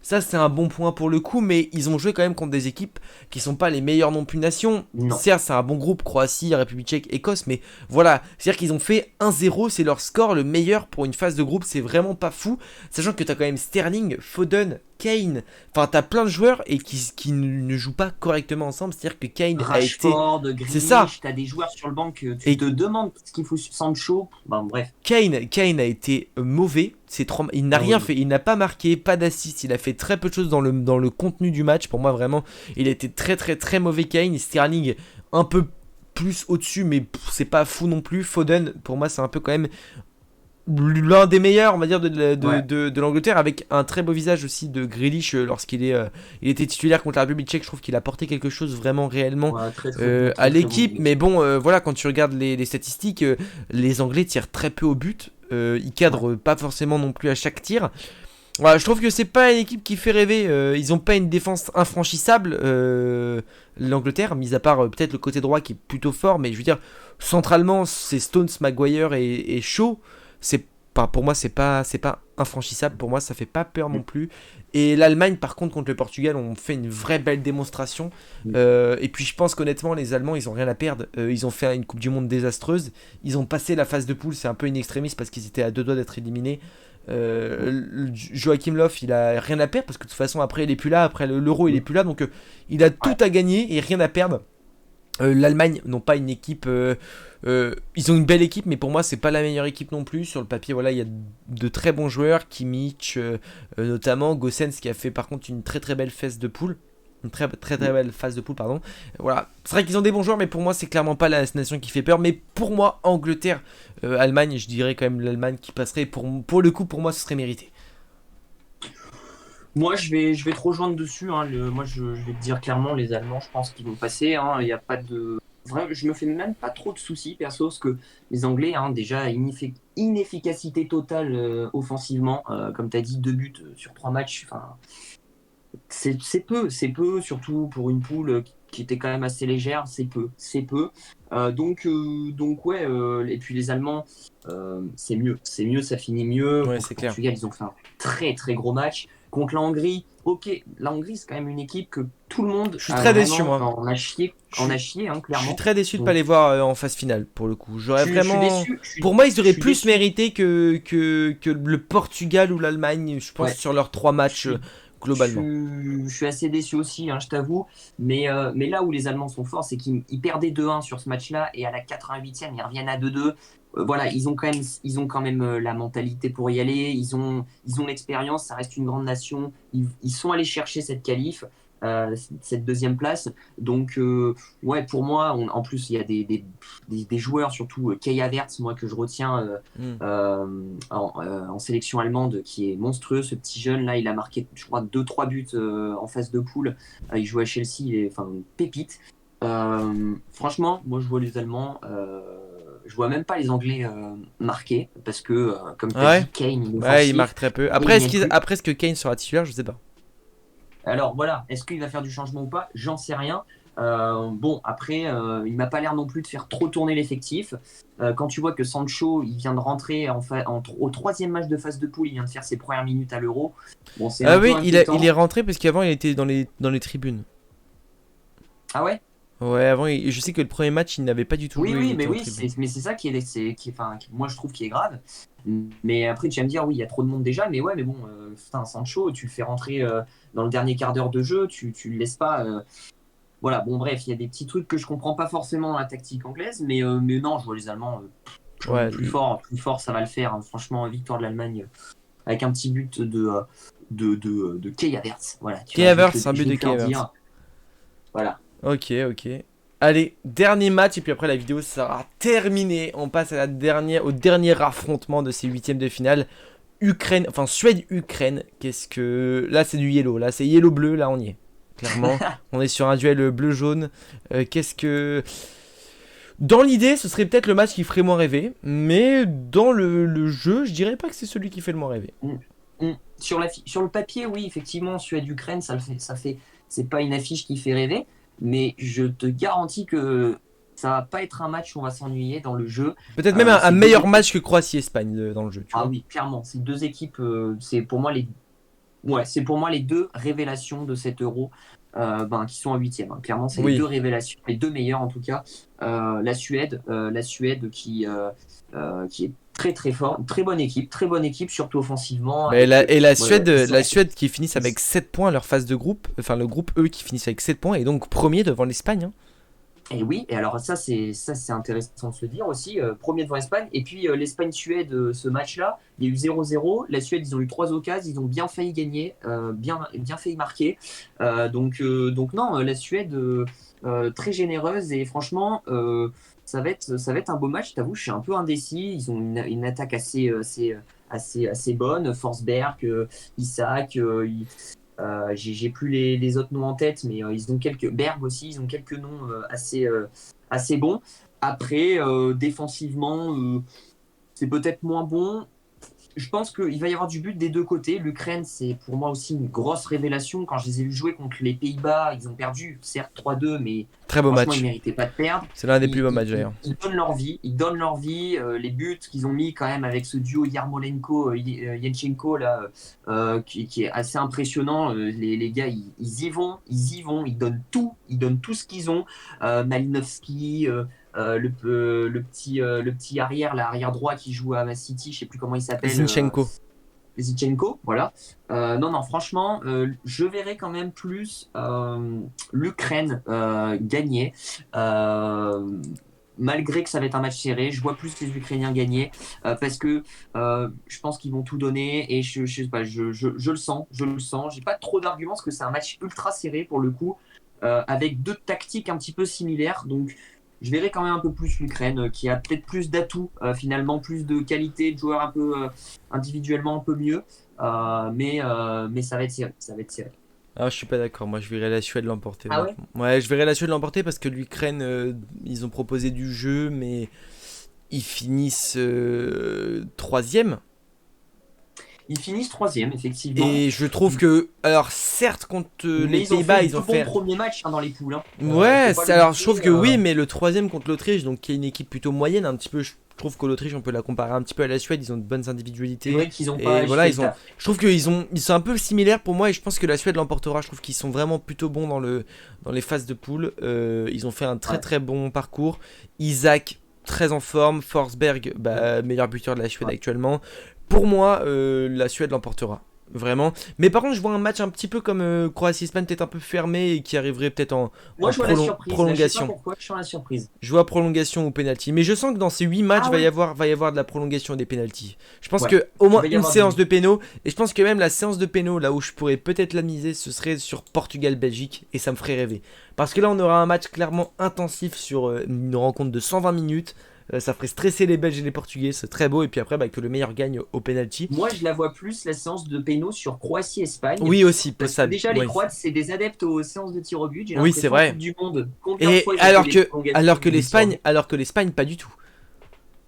Ça, c'est un bon point pour le coup, mais ils ont joué quand même contre des équipes qui sont pas les meilleures non plus nations. Non. Certes, c'est un bon groupe, Croatie, République tchèque, Écosse, mais voilà. C'est-à-dire qu'ils ont fait 1-0, c'est leur score le meilleur pour une phase de groupe, c'est vraiment pas fou. Sachant que t'as quand même Sterling, Foden, Kane, enfin t'as plein de joueurs et qui ne jouent pas correctement ensemble. C'est-à-dire que Kane a été... Rashford, C'est ça. Grealish, t'as des joueurs sur le banc que tu Et te demandes ce qu'il faut sur Sancho. Bon, bref. Kane a été mauvais. Il n'a Ah rien oui. fait. Il n'a pas marqué, pas d'assist. Il a fait très peu de choses dans le contenu du match. Pour moi, vraiment, il a été très très très mauvais. Kane. Sterling, un peu plus au-dessus, mais c'est pas fou non plus. Foden, pour moi, c'est un peu quand même l'un des meilleurs, on va dire, Ouais. de l'Angleterre, avec un très beau visage aussi de Grealish lorsqu'il il était titulaire contre la République tchèque. Je trouve qu'il a apporté quelque chose vraiment réellement Ouais, très très bon, à très très bon. l'équipe. Mais bon, voilà, quand tu regardes les statistiques, les Anglais tirent très peu au but. Ils Ouais. cadrent pas forcément non plus à chaque tir. Voilà, je trouve que c'est pas une équipe qui fait rêver. Ils ont pas une défense infranchissable, l'Angleterre, mis à part peut-être le côté droit qui est plutôt fort. Mais je veux dire, centralement, c'est Stones, Maguire et Shaw. C'est pas, pour moi, c'est pas infranchissable. Pour moi, ça fait pas peur non Mm. plus. Et l'Allemagne, par contre, contre le Portugal, ont fait une vraie belle démonstration. Mm. Et puis, je pense qu'honnêtement, les Allemands, ils ont rien à perdre. Ils ont fait une Coupe du Monde désastreuse. Ils ont passé la phase de poule. C'est un peu une extrémiste parce qu'ils étaient à deux doigts d'être éliminés. Joachim Löw, il a rien à perdre parce que de toute façon, après, il est plus là. Après l'Euro, il est Mm. plus là. Donc, il a tout Ouais. à gagner et rien à perdre. L'Allemagne n'ont pas une équipe. Ils ont une belle équipe, mais pour moi, c'est pas la meilleure équipe non plus. Sur le papier, voilà, il y a de très bons joueurs, Kimmich notamment, Gossens qui a fait par contre une très très belle phase de poule. Une très très très Mm. belle phase de poule, pardon. Voilà, c'est vrai qu'ils ont des bons joueurs, mais pour moi, c'est clairement pas la nation qui fait peur. Mais pour moi, Angleterre, Allemagne, je dirais quand même l'Allemagne qui passerait. Pour le coup, pour moi, ce serait mérité. Moi, je vais te rejoindre dessus. Hein. Moi, je vais te dire clairement, les Allemands, je pense qu'ils vont passer. Hein. Il n'y a pas de. je me fais même pas trop de soucis perso, parce que les Anglais, hein, déjà, inefficacité totale offensivement, comme tu as dit, 2 buts sur 3 matchs. Enfin, c'est peu, surtout pour une poule qui était quand même assez légère, c'est peu. Donc ouais, et puis les Allemands, c'est mieux, ça finit mieux. Ouais, Contre c'est le clair. Portugal, ils ont fait un très très gros match. Contre la Hongrie, ok, la Hongrie c'est quand même une équipe que tout le monde Je suis a très déçu, vraiment moi. Je en a suis, chié, hein, je suis clairement. très déçu de pas Donc les voir en phase finale, pour le coup. J'aurais je suis vraiment. déçu, Pour moi, ils je auraient suis plus déçu. mérité que le Portugal ou l'Allemagne, je pense, Ouais, sur leurs 3 matchs je globalement. je suis assez déçu aussi, hein, je t'avoue. Mais là où les Allemands sont forts, c'est qu'ils perdaient 2-1 sur ce match-là et à la 88e, ils reviennent à 2-2. Voilà, ils ont quand même la mentalité pour y aller. Ils ont l'expérience. Ça reste une grande nation. Ils sont allés chercher cette qualif, cette deuxième place. Donc, ouais, pour moi, en plus, il y a des joueurs, surtout Kai Havertz, moi, que je retiens Hmm. en sélection allemande, qui est monstrueux. Ce petit jeune là, il a marqué, je crois, 2 3 buts en phase de poule. Il joue à Chelsea, il est enfin une pépite. Franchement, moi je vois les Allemands, je vois même pas les Anglais marquer parce que, comme tu as Ouais, dit, Kane, il est ouais, il offensif. marque très peu. Kane Après, n'y est plus. Après, est-ce que Kane sera titulaire? Je sais pas. Alors voilà, est-ce qu'il va faire du changement ou pas? J'en sais rien. Bon, après, il m'a pas l'air non plus de faire trop tourner l'effectif. Quand tu vois que Sancho, il vient de rentrer au troisième match de phase de poule, il vient de faire ses premières minutes à l'Euro. Bon, c'est Ah un peu oui, il est inquiétant. rentré parce qu'avant, il était dans les tribunes. Ah ouais? Ouais, avant, je sais que le premier match, il n'avait pas du tout Oui, joué, il oui, mais était en oui, tribune. mais c'est ça enfin, moi je trouve qui est grave. Mais après, tu vas me dire, oui, il y a trop de monde déjà, mais ouais, mais bon, putain, Sancho, tu le fais rentrer dans le dernier quart d'heure de jeu, tu le laisses pas. Voilà, bon, bref, il y a des petits trucs que je comprends pas forcément dans la tactique anglaise, mais non, je vois les Allemands Ouais, plus fort, ça va le faire, hein. Franchement, victoire de l'Allemagne avec un petit but de Kai Havertz. Voilà, tu Kai vois, Havertz, un je but vais de te Kai leur Havertz. dire. Voilà. Ok, ok. Allez, dernier match, et puis après la vidéo sera terminée. On passe à au dernier affrontement de ces huitièmes de finale. Ukraine, enfin Suède-Ukraine. Qu'est-ce que. Là, c'est du yellow. Là, c'est yellow-bleu. Là, on y est. Clairement, on est sur un duel bleu-jaune. Qu'est-ce que. Dans l'idée, ce serait peut-être le match qui ferait moins rêver. Mais dans le jeu, je dirais pas que c'est celui qui fait le moins rêver. Mm. Sur le papier, oui, effectivement, Suède-Ukraine, c'est pas une affiche qui fait rêver, mais je te garantis que ça va pas être un match où on va s'ennuyer dans le jeu. Peut-être même un C'est deux meilleur équipes. match que Croatie-Espagne dans le jeu, tu Ah vois. oui, clairement, c'est deux équipes. C'est pour moi les deux révélations de cet Euro, qui sont en huitième, hein. Clairement, c'est les deux Oui. révélations, les deux meilleures en tout cas. La Suède qui est très très fort, très bonne équipe, surtout offensivement. Mais Avec, ils La ont, Suède qui finissent ils- avec 7 points leur phase de groupe, enfin le groupe E qui finissent avec 7 points et donc premier devant l'Espagne, hein. Et oui, et alors ça c'est intéressant de se le dire aussi. Premier devant l'Espagne, et puis l'Espagne-Suède, ce match-là, il y a eu 0-0. La Suède, ils ont eu 3 occasions, ils ont bien failli gagner, bien failli marquer. Donc non, la Suède, très généreuse, et franchement, ça va être un beau match. Je t'avoue, je suis un peu indécis. Ils ont une attaque assez bonne. Forsberg, Isaac, j'ai plus les autres noms en tête, mais ils ont quelques. Berg aussi, ils ont quelques noms assez bons. Après, défensivement, c'est peut-être moins bon. Je pense qu'il va y avoir du but des deux côtés. L'Ukraine, c'est pour moi aussi une grosse révélation. Quand je les ai vus jouer contre les Pays-Bas, ils ont perdu, certes 3-2, mais Très beau franchement, ils ne match. méritaient pas de perdre. C'est l'un des plus beaux matchs d'ailleurs. Ils donnent leur vie, ils donnent leur vie. Les buts qu'ils ont mis quand même avec ce duo Yarmolenko, là, qui est assez impressionnant. Les gars, ils y vont, ils donnent tout ce qu'ils ont. Malinowski, le petit arrière, l'arrière droit qui joue à Man City, je sais plus comment il s'appelle, Zinchenko. Zichenko, voilà. Non, non, franchement, je verrais quand même plus l'Ukraine gagner. Euh, Malgré que ça va être un match serré, je vois plus les Ukrainiens gagner parce que je pense qu'ils vont tout donner et je sais pas, je le sens, je le sens. J'ai pas trop d'arguments parce que c'est un match ultra serré pour le coup, avec deux tactiques un petit peu similaires. Donc, je verrais quand même un peu plus l'Ukraine qui a peut-être plus d'atouts, finalement, plus de qualité, de joueurs individuellement un peu mieux. Mais ça va être serré. Ça va être serré. Ah, je suis pas d'accord. Moi, je verrais la Suède l'emporter, Ah ouais? honnêtement. Ouais, je verrais la Suède l'emporter parce que l'Ukraine, ils ont proposé du jeu, mais ils finissent troisième. Ils finissent troisième, effectivement. Et je trouve que, alors certes, contre les Mais ils ont fait Pays-Bas, ils deux ont bons fait. premiers matchs hein, dans les poules. Hein. Faut Ouais, pas alors je l'oublier. trouve que oui, mais le troisième contre l'Autriche, donc qui est une équipe plutôt moyenne, un petit peu. Je trouve que l'Autriche, on peut la comparer un petit peu à la Suède. Ils ont de bonnes C'est individualités. vrai qu'ils n'ont Et pas voilà, fait le ils ont. taf. Je trouve ils sont un peu similaires pour moi, et je pense que la Suède l'emportera. Je trouve qu'ils sont vraiment plutôt bons dans les phases de poule. Ils ont fait un très Ouais. très bon parcours. Isaac, très en forme. Forsberg, Ouais. bah, meilleur buteur de la Suède Ouais. actuellement. Pour moi, la Suède l'emportera. Vraiment. Mais par contre, je vois un match un petit peu comme Croatie-Espagne, peut-être un peu fermé et qui arriverait peut-être Moi, je vois la surprise. Là, je sais pas prolongation. pourquoi, je sens la surprise. Je vois prolongation ou penalty. Mais je sens que dans ces 8 matchs, Ah ouais? va y avoir de la prolongation et des penalties. Je pense Ouais. que au Il moins va y une avoir du séance but. de péno. Et je pense que même la séance de péno, là où je pourrais peut-être la miser, ce serait sur Portugal-Belgique. Et ça me ferait rêver. Parce que là, on aura un match clairement intensif sur une rencontre de 120 minutes. Ça ferait stresser les Belges et les Portugais. C'est très beau. Et puis après, bah, que le meilleur gagne au penalty. Moi, je la vois plus, la séance de péno sur Croatie-Espagne. Oui, aussi, Parce que possible. déjà, les Oui, Croates, c'est des adeptes aux séances de tir au but. J'ai oui c'est l'impression en Coupe vrai. du Monde. Combien de Et fois ils ont fait des prolongations des tirs au but? Alors que l'Espagne, pas du tout.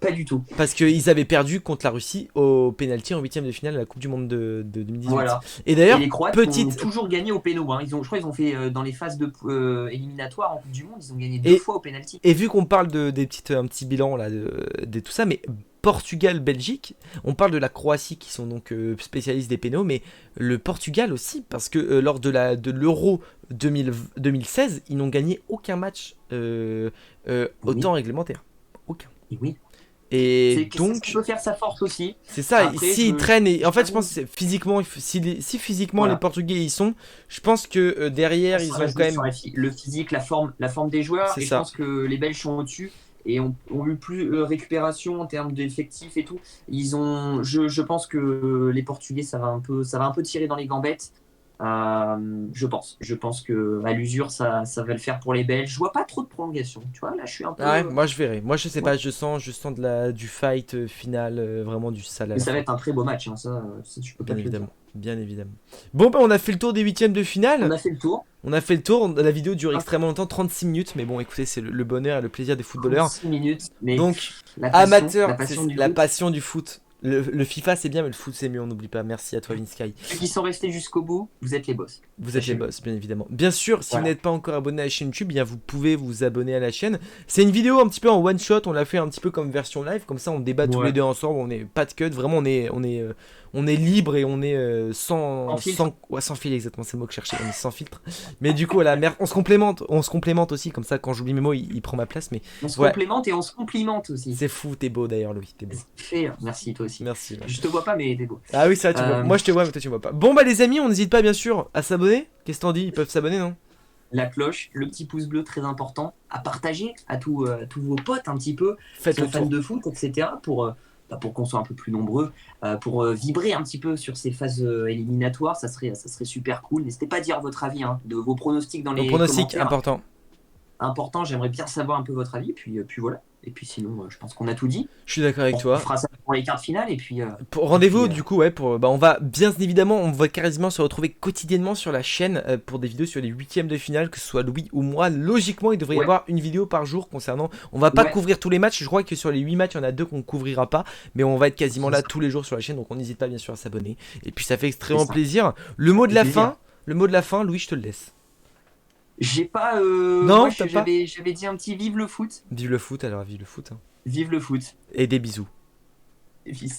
Pas du tout. Parce qu'ils avaient perdu contre la Russie au penalty en huitième de finale à la Coupe du Monde de 2018. Voilà. Et Et d'ailleurs, les Croates ont petite. toujours gagné au péno. Hein. Je crois qu'ils ont fait dans les phases de, éliminatoires en Coupe du Monde, ils ont gagné deux Et, fois au pénalty. et vu qu'on parle un petit bilan là, de tout ça, mais Portugal-Belgique, on parle de la Croatie qui sont donc spécialistes des pénaux, mais le Portugal aussi, parce que lors de l'Euro 2016, ils n'ont gagné aucun match au Oui, temps réglementaire. Aucun. et oui. Et C'est ça qui donc, peut faire sa force aussi. c'est ça, Après, s'ils traînent, en fait, je j'avoue, pense que physiquement, si physiquement les voilà. Portugais y sont, je pense que derrière, ils Ça va ont quand jouer sur même. le physique, la forme des joueurs. C'est Et je ça. pense que les Belges sont au-dessus et ont eu plus récupération en termes d'effectifs et tout. Je pense que les Portugais, ça va un peu tirer dans les gambettes. Je pense que à l'usure, ça va le faire pour les Belges. Je vois pas trop de prolongation. Tu vois, là, je suis un Ouais, peu. moi je verrai. Moi je sais Ouais. pas, je sens du fight final, vraiment du sale à Mais la ça va fin. être un très beau match. Hein, ça, je peux pas Bien te le dire. évidemment. Bien évidemment. Bon, bah on a fait le tour des huitièmes de On finale. a fait le tour. On a fait le tour. La vidéo dure Hein, extrêmement longtemps, 36 minutes. Mais bon, écoutez, c'est le bonheur et le plaisir des footballeurs. 36 minutes. Mais Donc, la amateur, passion c'est du la foot. passion du foot. Le FIFA c'est bien, mais le foot c'est mieux, on n'oublie pas. Merci à toi, Vinsky. Ceux qui sont restés jusqu'au bout, vous êtes les boss. Vous êtes les Sachez-le. boss, bien évidemment. Bien sûr, si vous Voilà. n'êtes pas encore abonné à la chaîne YouTube, bien vous pouvez vous abonner à la chaîne. C'est une vidéo un petit peu en one shot, on l'a fait un petit peu comme version live, comme ça on débat tous les Ouais. deux ensemble, on n'est pas de cut, vraiment on est libre et on est En filtre. ouais, sans fil exactement, c'est le mot que je cherchais, on est sans filtre. Mais du coup, voilà, on se complémente aussi, comme ça quand j'oublie mes mots, il prend ma place. Mais On se ouais, complémente et on se complimente aussi. c'est fou, t'es beau d'ailleurs, Louis, t'es beau. Fait, merci toi aussi. Merci. Je te vois pas, mais t'es beau. Ah oui, ça, tu vois. Euh, Moi je te vois, mais toi tu me vois pas. Bon, bah les amis, on n'hésite pas bien sûr à s'abonner. Qu'est-ce que t'en dis? Ils peuvent s'abonner, non? la cloche, le petit pouce bleu très important à partager à tous vos potes un petit peu qui Faites sont le fans tour. de foot, etc. Pour qu'on soit un peu plus nombreux, pour vibrer un petit peu sur ces phases éliminatoires, ça serait super cool. N'hésitez pas à dire votre avis, hein, de vos pronostics dans Donc les pronostic commentaires. important. Important, j'aimerais bien savoir un peu votre avis, puis voilà. Et puis sinon, je pense qu'on a tout dit. Je suis d'accord avec On toi. fera ça pour les quarts de finale, et puis. Rendez-vous Et puis, du coup ouais pour bah on va bien évidemment on va quasiment se retrouver quotidiennement sur la chaîne pour des vidéos sur les huitièmes de finale, que ce soit Louis ou moi. Logiquement il devrait y ouais, avoir une vidéo par jour concernant, on va pas ouais, couvrir tous les matchs, je crois que sur les 8 matchs il y en a 2 qu'on couvrira pas, mais on va être quasiment c'est là ça. tous les jours sur la chaîne, donc on n'hésite pas bien sûr à s'abonner et puis ça fait C'est extrêmement ça. plaisir. Le mot Ça de fait la plaisir. fin, le mot de la fin, Louis, je te le laisse. J'ai pas. Non, t'as pas. J'avais dit un petit vive le foot. Vive le foot, alors vive le foot, hein. Vive le foot. Et des bisous. Et puis,